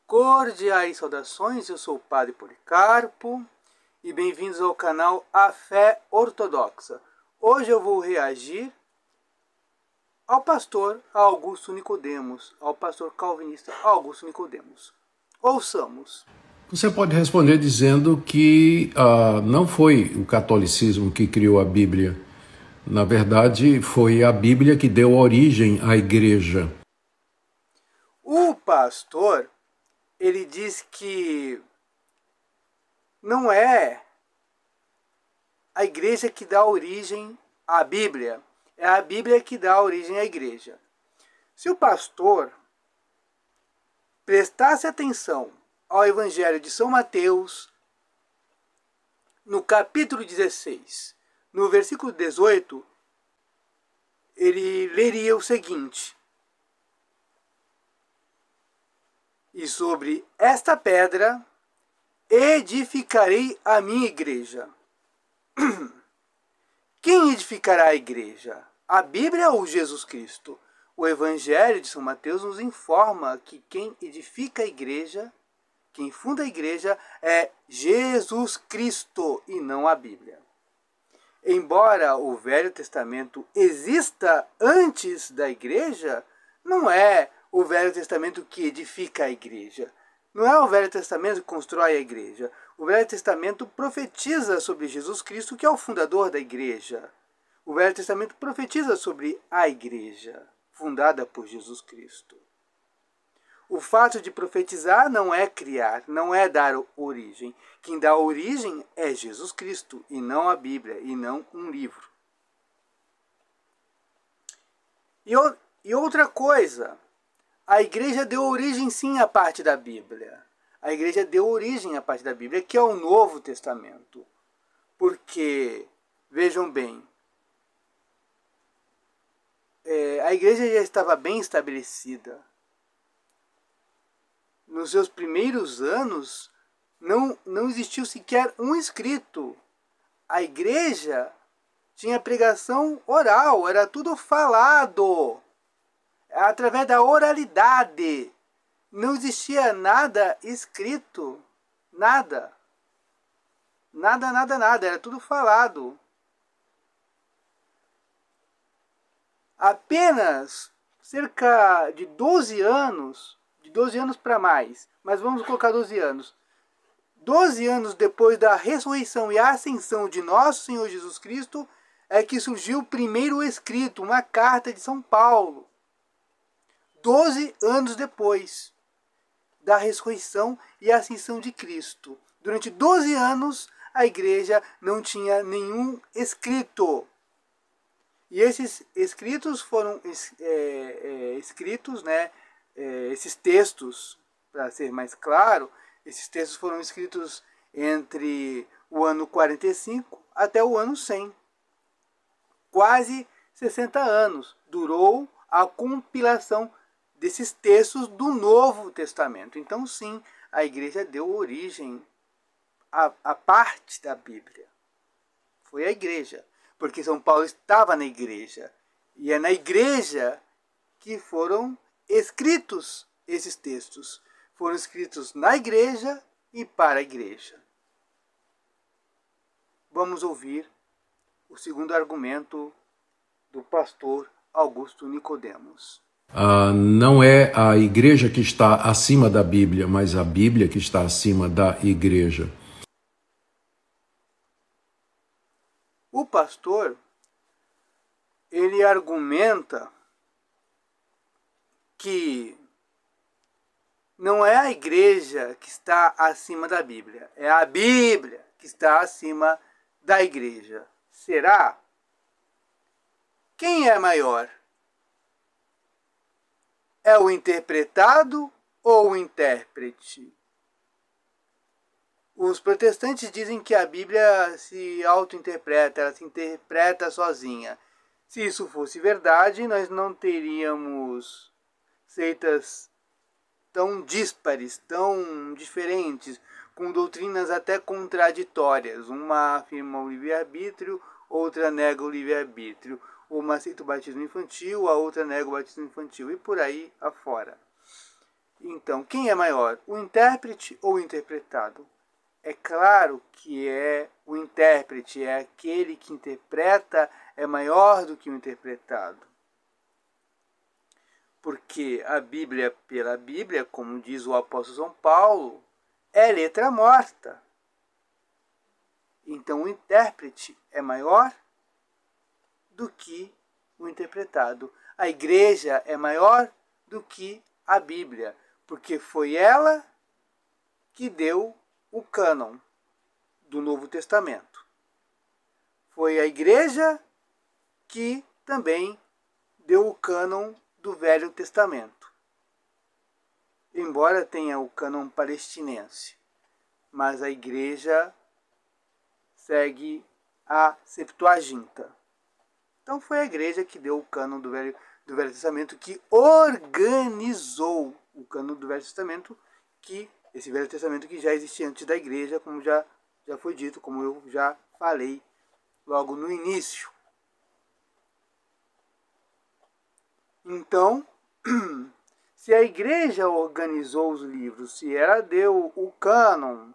Cordiais saudações, eu sou o Padre Policarpo e bem-vindos ao canal A Fé Ortodoxa. Hoje eu vou reagir ao pastor Augusto Nicodemos, ao pastor calvinista Augusto Nicodemos. Ouçamos. Você pode responder dizendo que não foi o catolicismo que criou a Bíblia. Na verdade, foi a Bíblia que deu origem à igreja. O pastor, ele diz que não é a igreja que dá origem à Bíblia, é a Bíblia que dá origem à igreja. Se o pastor prestasse atenção ao Evangelho de São Mateus, no capítulo 16, no versículo 18, ele leria o seguinte: e sobre esta pedra edificarei a minha igreja. Quem edificará a igreja? A Bíblia ou Jesus Cristo? O Evangelho de São Mateus nos informa que quem edifica a igreja, quem funda a igreja, é Jesus Cristo e não a Bíblia. Embora o Velho Testamento exista antes da igreja, não é o Velho Testamento que edifica a igreja. Não é o Velho Testamento que constrói a igreja. O Velho Testamento profetiza sobre Jesus Cristo, que é o fundador da igreja. O Velho Testamento profetiza sobre a igreja, fundada por Jesus Cristo. O fato de profetizar não é criar, não é dar origem. Quem dá origem é Jesus Cristo, e não a Bíblia, e não um livro. E outra coisa, a igreja deu origem sim à parte da Bíblia. A igreja deu origem à parte da Bíblia, que é o Novo Testamento. Porque, vejam bem, a igreja já estava bem estabelecida. Nos seus primeiros anos, não existiu sequer um escrito. A igreja tinha pregação oral, era tudo falado, através da oralidade. Não existia nada escrito, nada. Nada, era tudo falado. Apenas cerca de 12 anos, de 12 anos para mais, mas vamos colocar 12 anos. 12 anos depois da ressurreição e ascensão de nosso Senhor Jesus Cristo, é que surgiu o primeiro escrito, uma carta de São Paulo. 12 anos depois da ressurreição e ascensão de Cristo. Durante 12 anos, a igreja não tinha nenhum escrito. E esses escritos foram escritos, esses textos, para ser mais claro, esses textos foram escritos entre o ano 45 até o ano 100. Quase 60 anos durou a compilação desses textos do Novo Testamento. Então, sim, a igreja deu origem à parte da Bíblia. Foi a igreja, porque São Paulo estava na igreja. E é na igreja que foram escritos esses textos. Foram escritos na igreja e para a igreja. Vamos ouvir o segundo argumento do pastor Augusto Nicodemos. Não é a igreja que está acima da Bíblia, mas a Bíblia que está acima da igreja. O pastor, ele argumenta que não é a igreja que está acima da Bíblia, é a Bíblia que está acima da igreja. Será? Quem é maior? É o interpretado ou o intérprete? Os protestantes dizem que a Bíblia se auto-interpreta, ela se interpreta sozinha. Se isso fosse verdade, nós não teríamos seitas tão díspares, tão diferentes, com doutrinas até contraditórias. Uma afirma o livre-arbítrio, outra nega o livre-arbítrio. Uma aceita o batismo infantil, a outra nega o batismo infantil, e por aí afora. Então, quem é maior, o intérprete ou o interpretado? É claro que é o intérprete, é aquele que interpreta, é maior do que o interpretado. Porque a Bíblia, pela Bíblia, como diz o apóstolo São Paulo, é letra morta. Então o intérprete é maior do que o interpretado. A igreja é maior do que a Bíblia, porque foi ela que deu o cânon do Novo Testamento. Foi a igreja que também deu o cânon do Velho Testamento. Embora tenha o cânon palestinense, mas a igreja segue a Septuaginta. Então foi a igreja que deu o cânon do Velho Testamento, que organizou o cânon do Velho Testamento, que esse Velho Testamento que já existia antes da igreja, como já foi dito, como eu já falei logo no início. Então, se a igreja organizou os livros, se ela deu o cânon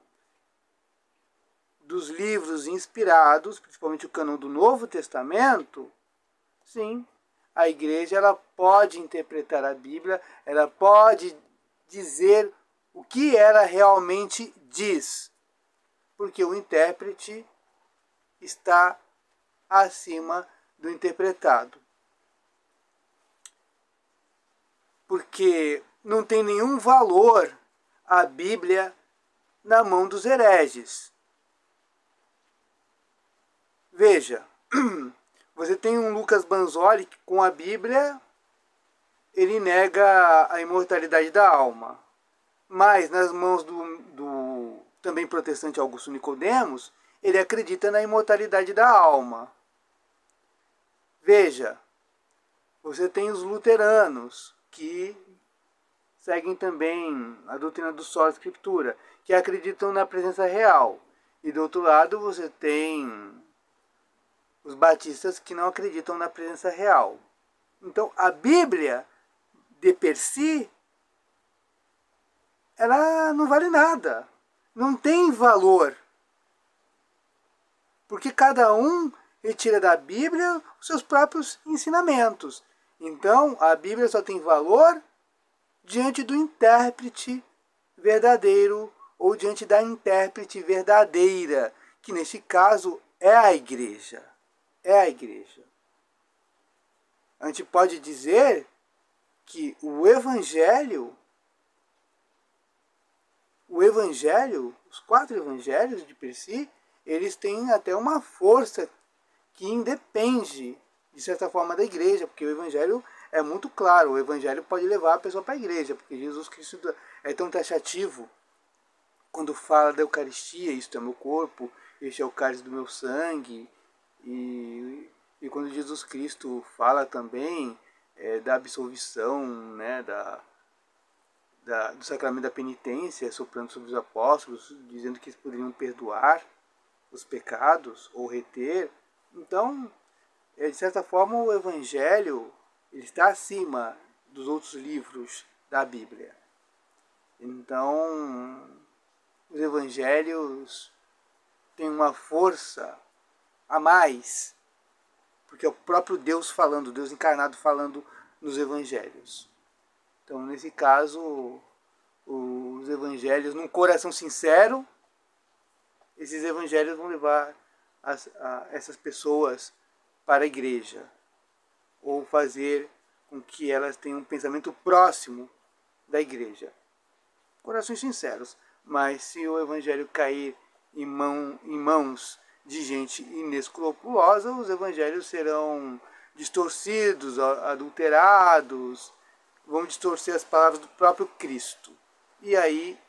dos livros inspirados, principalmente o cânon do Novo Testamento, sim, a igreja ela pode interpretar a Bíblia, ela pode dizer o que ela realmente diz, porque o intérprete está acima do interpretado. Porque não tem nenhum valor a Bíblia na mão dos hereges. Veja, você tem um Lucas Banzoli que com a Bíblia ele nega a imortalidade da alma. Mas nas mãos do também protestante Augusto Nicodemos, ele acredita na imortalidade da alma. Veja, você tem os luteranos, que seguem também a doutrina do Sola Escritura, que acreditam na presença real. E do outro lado você tem os batistas que não acreditam na presença real. Então a Bíblia, de per si, ela não vale nada. Não tem valor. Porque cada um retira da Bíblia os seus próprios ensinamentos. Então, a Bíblia só tem valor diante do intérprete verdadeiro ou diante da intérprete verdadeira, que neste caso é a igreja. É a igreja. A gente pode dizer que o Evangelho, os 4 evangelhos de per si, eles têm até uma força que independe, de certa forma, da igreja, porque o evangelho é muito claro, o evangelho pode levar a pessoa para a igreja, porque Jesus Cristo é tão taxativo quando fala da Eucaristia, isto é meu corpo, este é o cálice do meu sangue, e quando Jesus Cristo fala também da absolvição, né, do sacramento da penitência, soprando sobre os apóstolos, dizendo que eles poderiam perdoar os pecados ou reter. Então, de certa forma, o Evangelho ele está acima dos outros livros da Bíblia. Então, os Evangelhos têm uma força a mais, porque é o próprio Deus falando, Deus encarnado falando nos Evangelhos. Então, nesse caso, os Evangelhos, num coração sincero, esses Evangelhos vão levar essas pessoas para a igreja, ou fazer com que elas tenham um pensamento próximo da igreja. Corações sinceros. Mas se o evangelho cair em mãos de gente inescrupulosa, os evangelhos serão distorcidos, adulterados, vão distorcer as palavras do próprio Cristo. E aí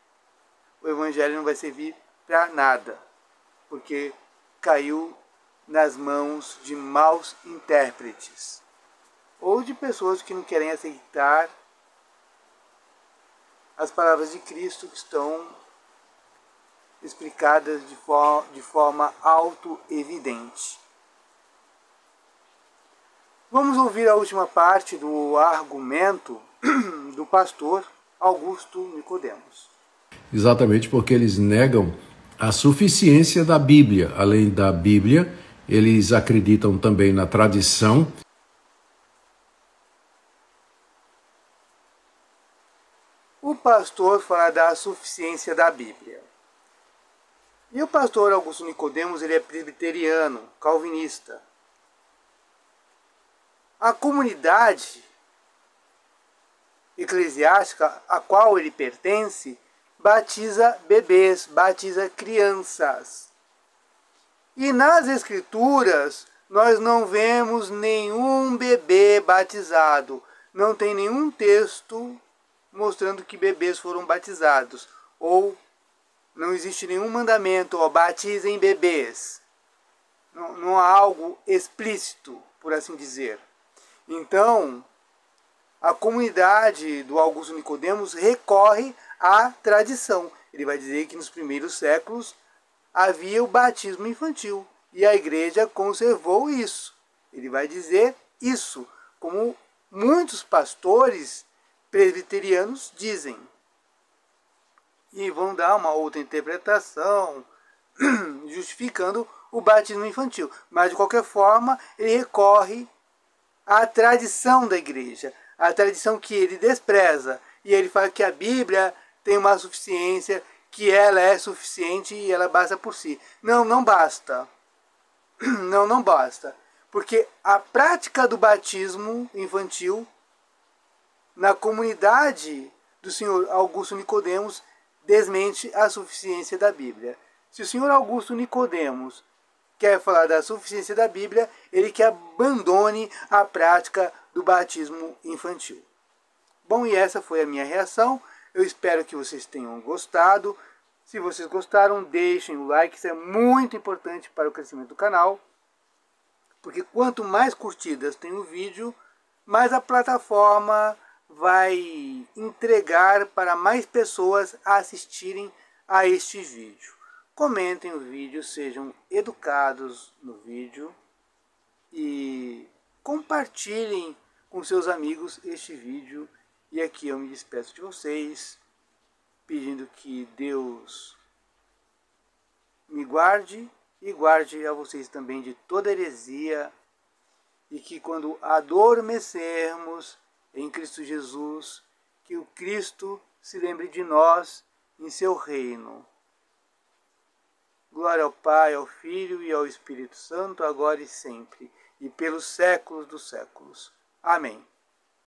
o evangelho não vai servir para nada, porque caiu nas mãos de maus intérpretes ou de pessoas que não querem aceitar as palavras de Cristo que estão explicadas de forma auto-evidente. Vamos ouvir a última parte do argumento do pastor Augusto Nicodemos. Exatamente porque eles negam a suficiência da Bíblia. Além da Bíblia, eles acreditam também na tradição. O pastor fala da suficiência da Bíblia. E o pastor Augusto Nicodemos, ele é presbiteriano, calvinista. A comunidade eclesiástica a qual ele pertence batiza bebês, batiza crianças. E nas Escrituras nós não vemos nenhum bebê batizado. Não tem nenhum texto mostrando que bebês foram batizados. Ou não existe nenhum mandamento, ó, batizem bebês. Não há algo explícito, por assim dizer. Então, a comunidade do Augusto Nicodemos recorre à tradição. Ele vai dizer que nos primeiros séculos havia o batismo infantil e a igreja conservou isso. Ele vai dizer isso, como muitos pastores presbiterianos dizem. E vão dar uma outra interpretação, justificando o batismo infantil. Mas, de qualquer forma, ele recorre à tradição da igreja, a tradição que ele despreza. E ele fala que a Bíblia tem uma suficiência, que ela é suficiente e ela basta por si. Não, não basta. Não basta. Porque a prática do batismo infantil na comunidade do senhor Augusto Nicodemos desmente a suficiência da Bíblia. Se o senhor Augusto Nicodemos quer falar da suficiência da Bíblia, ele que abandone a prática do batismo infantil. Bom, e essa foi a minha reação. Eu espero que vocês tenham gostado. Se vocês gostaram, deixem o like. Isso é muito importante para o crescimento do canal. Porque quanto mais curtidas tem o vídeo, mais a plataforma vai entregar para mais pessoas assistirem a este vídeo. Comentem o vídeo, sejam educados no vídeo e compartilhem com seus amigos este vídeo. E aqui eu me despeço de vocês, pedindo que Deus me guarde e guarde a vocês também de toda heresia, e que quando adormecermos em Cristo Jesus, que o Cristo se lembre de nós em seu reino. Glória ao Pai, ao Filho e ao Espírito Santo, agora e sempre, e pelos séculos dos séculos. Amém.